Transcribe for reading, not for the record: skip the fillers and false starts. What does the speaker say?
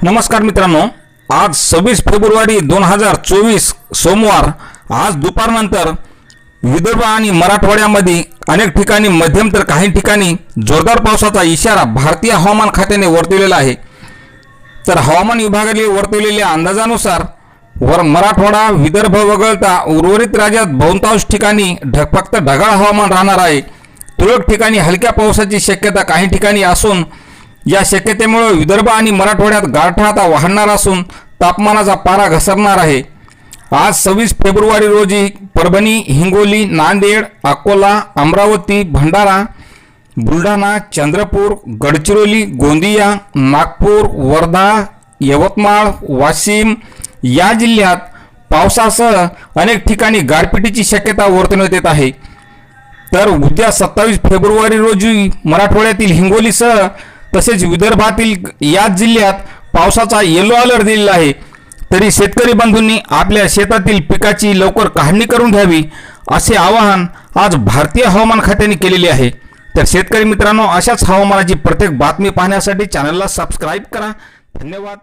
नमस्कार मित्रांनो, आज 26 फेब्रुवारी 2024 सोमवार। आज दुपारनंतर विदर्भ आणि मराठवाड्यामध्ये अनेक ठिकाणी मध्यम तर काही ठिकाणी जोरदार पावसाचा इशारा भारतीय हवामान खात्याने वर्तवलेला आहे। तर हवामान विभागाने वर्तवलेल्या अंदाजानुसार मराठवाडा विदर्भ वगळता उर्वरित राज्यात बहुतांश ठिकाणी फक्त ढगाळ हवामान राहणार आहे। तुरळक ठिकाणी हलक्या पावसाची शक्यता काही ठिकाणी असून या शक्यतेमुळे विदर्भ आणि मराठवाड्यात गारठा आता वाढणार असून तापमानाचा पारा घसरणार आहे। आज 26 फेब्रुवारी रोजी परभणी, हिंगोली, नांदेड, अकोला, अमरावती, भंडारा, बुलढाणा, चंद्रपूर, गडचिरोली, गोंदिया, नागपूर, वर्धा, यवतमाळ, वाशिम या जिल्ह्यात पावसासह अनेक ठिकाणी गारपिटीची शक्यता वर्तवण्यात येत आहे। तर उद्या 27 फेब्रुवारी रोजी मराठवाड्यातील हिंगोलीसह तसेच विदर्भातील याच जिल्ह्यात पावसाचा येलो अलर्ट दिलेला आहे। तरी शेतकरी बंधूंनी आपल्या शेतातील पिकाची लवकर काढणी करून घ्यावी असे आवाहन आज भारतीय हवामान खात्याने केलेले आहे। तर शेतकरी मित्रांनो, अशाच हवामानाची प्रत्येक बातमी पाहण्यासाठी चॅनलला सबस्क्राइब करा। धन्यवाद।